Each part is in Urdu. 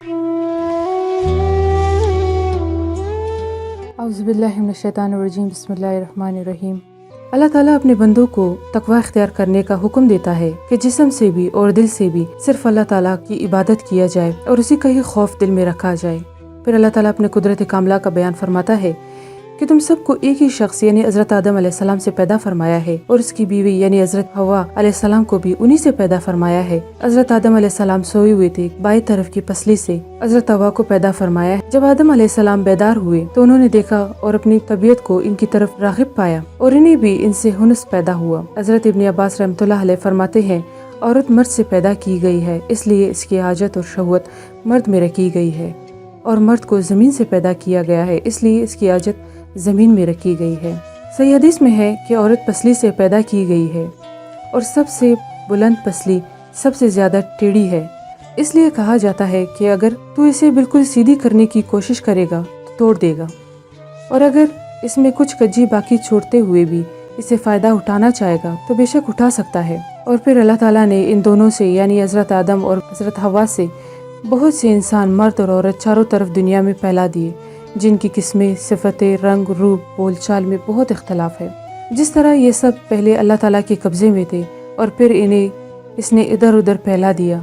اعوذ باللہ من الشیطان الرجیم، بسم اللہ الرحمن الرحیم۔ اللہ تعالیٰ اپنے بندوں کو تقوی اختیار کرنے کا حکم دیتا ہے کہ جسم سے بھی اور دل سے بھی صرف اللہ تعالیٰ کی عبادت کیا جائے اور اسی کا ہی خوف دل میں رکھا جائے۔ پھر اللہ تعالیٰ اپنے قدرت کاملہ کا بیان فرماتا ہے کہ تم سب کو ایک ہی شخص یعنی حضرت آدم علیہ السلام سے پیدا فرمایا ہے اور اس کی بیوی یعنی حضرت حوا علیہ السلام کو بھی انہی سے پیدا فرمایا ہے۔ حضرت آدم علیہ السلام سوئے ہوئے تھے، بائیں طرف کی پسلی سے حضرت حوا کو پیدا فرمایا ہے۔ جب آدم علیہ السلام بیدار ہوئے تو انہوں نے دیکھا اور اپنی طبیعت کو ان کی طرف راغب پایا اور انہیں بھی ان سے ہنس پیدا ہوا۔ حضرت ابن عباس رحمۃ اللہ علیہ فرماتے ہیں، عورت مرد سے پیدا کی گئی ہے، اس لیے اس کی حاجت اور شہوت مرد میں رکھی گئی ہے، اور مرد کو زمین سے پیدا کیا گیا ہے، اس لیے اس کی حاجت زمین میں رکھی گئی ہے۔ صحیح حدیث میں ہے کہ عورت پسلی سے پیدا کی گئی ہے اور سب سے بلند پسلی سب سے زیادہ ٹیڑھی ہے، اس لیے کہا جاتا ہے کہ اگر تو اسے بالکل سیدھی کرنے کی کوشش کرے گا تو توڑ دے گا، اور اگر اس میں کچھ کجی باقی چھوڑتے ہوئے بھی اسے فائدہ اٹھانا چاہے گا تو بے شک اٹھا سکتا ہے۔ اور پھر اللہ تعالیٰ نے ان دونوں سے یعنی حضرت آدم اور حضرت حوا سے بہت سے انسان مرد اور عورت چاروں طرف دنیا میں پھیلا دیے، جن کی قسمیں، صفتیں، رنگ، روپ، بول چال میں بہت اختلاف ہے۔ جس طرح یہ سب پہلے اللہ تعالیٰ کے قبضے میں تھے اور پھر انہیں اس نے ادھر ادھر پھیلا دیا،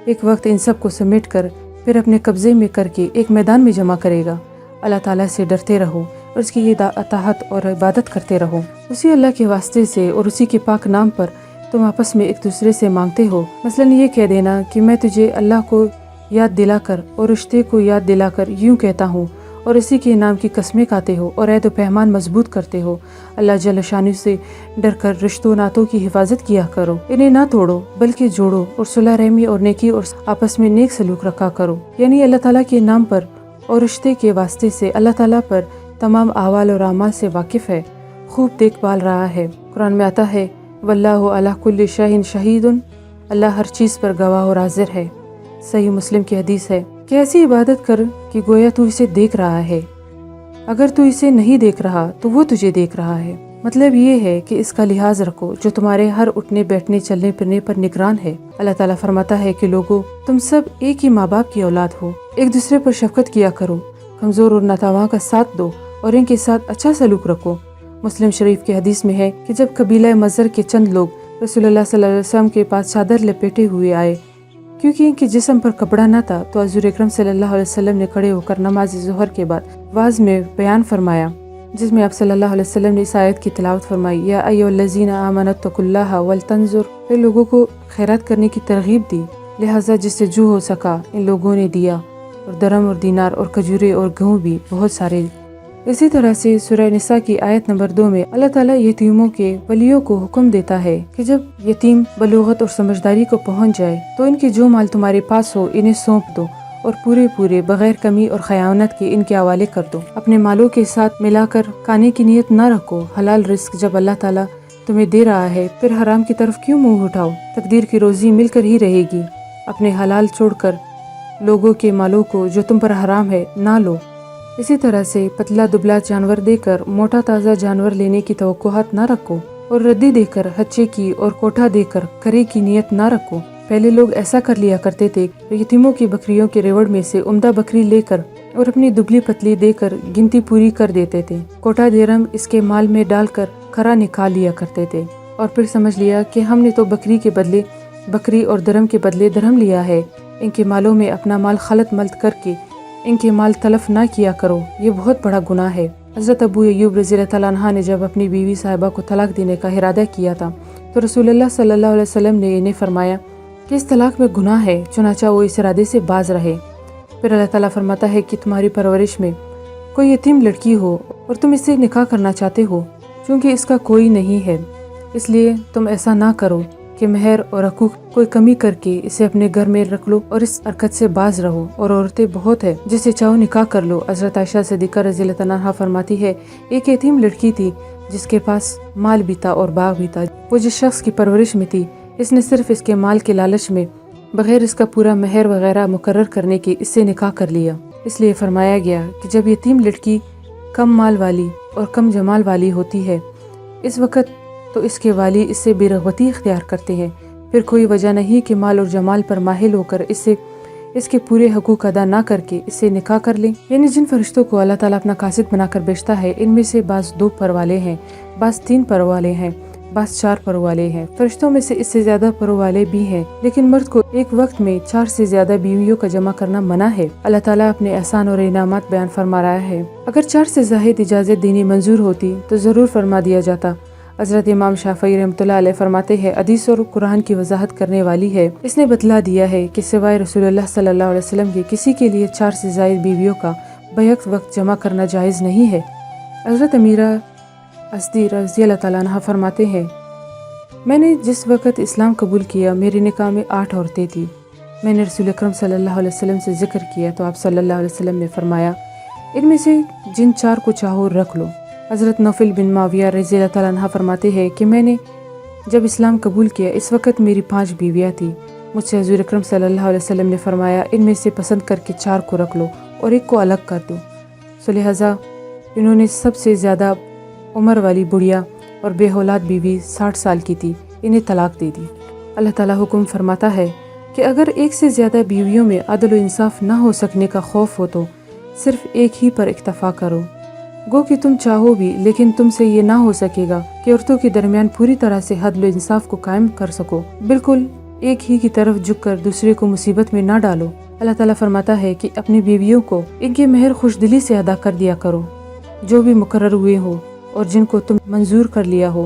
ایک وقت ان سب کو سمیٹ کر پھر اپنے قبضے میں کر کے ایک میدان میں جمع کرے گا۔ اللہ تعالیٰ سے ڈرتے رہو اور اس کی اطاعت اور عبادت کرتے رہو۔ اسی اللہ کے واسطے سے اور اسی کے پاک نام پر تم آپس میں ایک دوسرے سے مانگتے ہو، مثلاً یہ کہہ دینا کہ میں تجھے اللہ کو یاد دلا کر اور رشتے کو یاد دلا کر یوں کہتا ہوں، اور اسی کے نام کی قسمیں کھاتے ہو اور عہد و پیمان مضبوط کرتے ہو۔ اللہ جل شانہ سے ڈر کر رشتوں ناتوں کی حفاظت کیا کرو، انہیں نہ توڑو بلکہ جوڑو، اور صلح رحمی اور نیکی اور آپس میں نیک سلوک رکھا کرو۔ یعنی اللہ تعالیٰ کے نام پر اور رشتے کے واسطے سے اللہ تعالیٰ پر تمام احوال اور اعمال سے واقف ہے، خوب دیکھ بھال رہا ہے۔ قرآن میں آتا ہے، واللہ علی کل شیء شہید، اللہ ہر چیز پر گواہ اور حاضر ہے۔ صحیح مسلم کی حدیث ہے کہ ایسی عبادت کر کہ گویا تو اسے دیکھ رہا ہے، اگر تو اسے نہیں دیکھ رہا تو وہ تجھے دیکھ رہا ہے۔ مطلب یہ ہے کہ اس کا لحاظ رکھو جو تمہارے ہر اٹھنے بیٹھنے چلنے پھرنے پر نگران ہے۔ اللہ تعالیٰ فرماتا ہے کہ لوگو، تم سب ایک ہی ماں باپ کی اولاد ہو، ایک دوسرے پر شفقت کیا کرو، کمزور اور ناتواں کا ساتھ دو اور ان کے ساتھ اچھا سلوک رکھو۔ مسلم شریف کی حدیث میں ہے کہ جب قبیلہ مزر کے چند لوگ رسول اللہ صلی اللہ علیہ وسلم کے پاس چادر لپیٹے ہوئے آئے، کیونکہ ان کے جسم پر کپڑا نہ تھا، تو حضور اکرم صلی اللہ علیہ وسلم نے کھڑے ہو کر نماز ظہر کے بعد واعظ میں بیان فرمایا، جس میں آپ صلی اللہ علیہ وسلم نے اس آیت کی تلاوت فرمائی، یا ایھا الذین آمنوا اتقوا اللہ ولتنظر، پھر لوگوں کو خیرات کرنے کی ترغیب دی، لہٰذا جس سے جو ہو سکا ان لوگوں نے دیا، اور درم اور دینار اور کھجورے اور گیہوں بھی بہت سارے۔ اسی طرح سے سورہ نساء کی آیت نمبر 2 میں اللہ تعالیٰ یتیموں کے ولیوں کو حکم دیتا ہے کہ جب یتیم بلوغت اور سمجھداری کو پہنچ جائے تو ان کے جو مال تمہارے پاس ہو انہیں سونپ دو، اور پورے بغیر کمی اور خیانت کے ان کے حوالے کر دو۔ اپنے مالوں کے ساتھ ملا کر کھانے کی نیت نہ رکھو، حلال رزق جب اللہ تعالیٰ تمہیں دے رہا ہے پھر حرام کی طرف کیوں منہ اٹھاؤ؟ تقدیر کی روزی مل کر ہی رہے گی۔ اپنے حلال چھوڑ کر لوگوں کے مالوں کو جو تم پر حرام ہے نہ لو۔ اسی طرح سے پتلا دبلا جانور دے کر موٹا تازہ جانور لینے کی توقعات نہ رکھو، اور ردی دے کر ہچے کی اور کوٹھا دے کر کرے کی نیت نہ رکھو۔ پہلے لوگ ایسا کر لیا کرتے تھے، یتیموں کی بکریوں کے ریوڑ میں سے عمدہ بکری لے کر اور اپنی دبلی پتلی دے کر گنتی پوری کر دیتے تھے، کوٹھا درہم اس کے مال میں ڈال کر کھرا نکال لیا کرتے تھے، اور پھر سمجھ لیا کہ ہم نے تو بکری کے بدلے بکری اور درہم کے بدلے درہم لیا ہے، ان کے مالوں میں اپنا مال خلط ملط کر کے ان کے مال تلف نہ کیا کرو، یہ بہت بڑا گناہ ہے۔ حضرت ابو ایوب رضی اللہ تعالیٰ عنہ نے جب اپنی بیوی صاحبہ کو طلاق دینے کا ارادہ کیا تھا تو رسول اللہ صلی اللہ علیہ وسلم نے انہیں فرمایا کہ اس طلاق میں گناہ ہے، چنانچہ وہ اس ارادے سے باز رہے۔ پھر اللہ تعالیٰ فرماتا ہے کہ تمہاری پرورش میں کوئی یتیم لڑکی ہو اور تم اس سے نکاح کرنا چاہتے ہو، چونکہ اس کا کوئی نہیں ہے، اس لیے تم ایسا نہ کرو کہ مہر اور حقوق کوئی کمی کر کے اسے اپنے گھر میں رکھ لو اور اس حرکت سے باز رہو، اور عورتیں بہت ہے جسے چاہو نکاح کر لو۔ حضرت عائشہ صدیقہ رضی اللہ عنہا فرماتی ہے، ایک یتیم لڑکی تھی جس کے پاس مال بھی تھا اور باغ بھی تھا، وہ جس شخص کی پرورش میں تھی اس نے صرف اس کے مال کے لالچ میں بغیر اس کا پورا مہر وغیرہ مقرر کرنے کے اس سے نکاح کر لیا۔ اس لیے فرمایا گیا کہ جب یتیم لڑکی کم مال والی اور کم جمال والی ہوتی ہے اس وقت تو اس کے والی اس سے بے رغبتی اختیار کرتے ہیں، پھر کوئی وجہ نہیں کہ مال اور جمال پر ماہل ہو کر اس سے اس کے پورے حقوق ادا نہ کر کے اس سے نکاح کر لیں۔ یعنی جن فرشتوں کو اللہ تعالیٰ اپنا قاصد بنا کر بیچتا ہے، ان میں سے بعض 2 پر والے ہیں، بعض 3 پر والے ہیں، بعض 4 پر والے ہیں۔ فرشتوں میں سے اس سے زیادہ پر والے بھی ہیں، لیکن مرد کو ایک وقت میں 4 سے زیادہ بیویوں کا جمع کرنا منع ہے۔ اللہ تعالیٰ اپنے احسان اور انعامات بیان فرما رہا ہے۔ اگر 4 سے زائد اجازت دینی منظور ہوتی تو ضرور فرما دیا جاتا۔ حضرت امام شافعی رحمۃ اللہ علیہ فرماتے ہیں، حدیث اور قرآن کی وضاحت کرنے والی ہے، اس نے بتلا دیا ہے کہ سوائے رسول اللہ صلی اللہ علیہ وسلم کے کسی کے لیے 4 سے زائد بیویوں کا بیک وقت جمع کرنا جائز نہیں ہے۔ حضرت امیرہ ازدی رضی اللہ تعالیٰ عنہ فرماتے ہیں، میں نے جس وقت اسلام قبول کیا میرے نکاح میں 8 عورتیں تھیں۔ میں نے رسول اکرم صلی اللہ علیہ وسلم سے ذکر کیا تو آپ صلی اللہ علیہ وسلم نے فرمایا، ان میں سے جن 4 کو چاہو رکھ لو۔ حضرت نوفل بن معاویہ رضی اللہ تعالیٰ عنہ فرماتے ہیں کہ میں نے جب اسلام قبول کیا اس وقت میری 5 بیویاں تھیں۔ مجھ سے حضور اکرم صلی اللہ علیہ وسلم نے فرمایا، ان میں سے پسند کر کے 4 کو رکھ لو اور 1 کو الگ کر دو۔ سو لہٰذا انہوں نے سب سے زیادہ عمر والی بڑھیا اور بے اولاد بیوی 60 سال کی تھی، انہیں طلاق دے دی۔ اللہ تعالیٰ حکم فرماتا ہے کہ اگر 1 سے زیادہ بیویوں میں عدل و انصاف نہ ہو سکنے کا خوف ہو تو صرف 1 ہی پر اکتفا کرو۔ گو کہ تم چاہو بھی لیکن تم سے یہ نہ ہو سکے گا کہ عورتوں کے درمیان پوری طرح سے عدل و انصاف کو قائم کر سکو، بالکل ایک ہی کی طرف جھک کر دوسرے کو مصیبت میں نہ ڈالو۔ اللہ تعالیٰ فرماتا ہے کہ اپنی بیویوں کو ان کے مہر خوش دلی سے ادا کر دیا کرو جو بھی مقرر ہوئے ہو اور جن کو تم منظور کر لیا ہو۔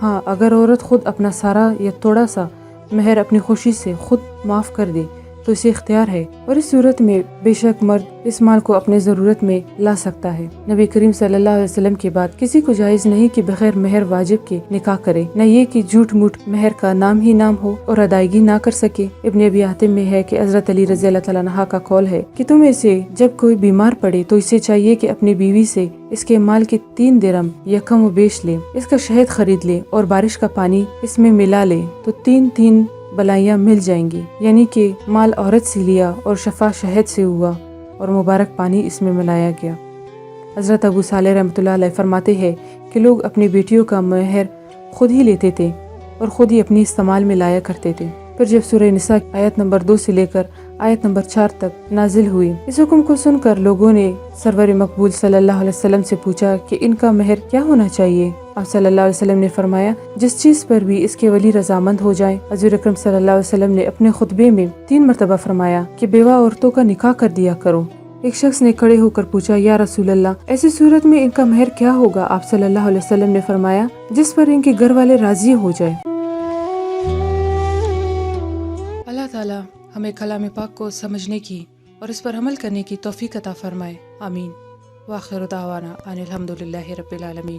ہاں، اگر عورت خود اپنا سارا یا تھوڑا سا مہر اپنی خوشی سے خود معاف کر دے تو اسے اختیار ہے، اور اس صورت میں بے شک مرد اس مال کو اپنے ضرورت میں لا سکتا ہے۔ نبی کریم صلی اللہ علیہ وسلم کے بعد کسی کو جائز نہیں کہ بغیر مہر واجب کے نکاح کرے، نہ یہ کہ جھوٹ موٹ مہر کا نام ہی نام ہو اور ادائیگی نہ کر سکے۔ ابن ابی حاتم میں ہے کہ حضرت علی رضی اللہ تعالیٰ عنہ کا قول ہے کہ تم اسے جب کوئی بیمار پڑے تو اسے چاہیے کہ اپنی بیوی سے اس کے مال کے 3 درہم یا کم و بیش لے، اس کا شہد خرید لے اور بارش کا پانی اس میں ملا لے تو 3 بلائیاں مل جائیں گی، یعنی کہ مال عورت سے لیا اور شفا شہد سے ہوا اور مبارک پانی اس میں ملایا گیا۔ حضرت ابو صالح رحمۃ اللہ علیہ فرماتے ہیں کہ لوگ اپنی بیٹیوں کا مہر خود ہی لیتے تھے اور خود ہی اپنی استعمال میں لایا کرتے تھے۔ پھر جب سورہ نساء آیت نمبر 2 سے لے کر آیت نمبر 4 تک نازل ہوئی، اس حکم کو سن کر لوگوں نے سرور مقبول صلی اللہ علیہ وسلم سے پوچھا کہ ان کا مہر کیا ہونا چاہیے۔ آپ صلی اللہ علیہ وسلم نے فرمایا، جس چیز پر بھی اس کے ولی رضامند ہو جائیں۔ حضور اکرم صلی اللہ علیہ وسلم نے اپنے خطبے میں 3 مرتبہ فرمایا کہ بیوہ عورتوں کا نکاح کر دیا کرو۔ ایک شخص نے کھڑے ہو کر پوچھا، یا رسول اللہ، ایسی صورت میں ان کا مہر کیا ہوگا؟ آپ صلی اللہ علیہ وسلم نے فرمایا، جس پر ان کے گھر والے راضی ہو جائے۔ اللہ تعالیٰ ہمیں کلام پاک کو سمجھنے کی اور اس پر عمل کرنے کی توفیق عطا فرمائے، آمین۔ وآخر دعوانا ان الحمد للہ رب العالمین۔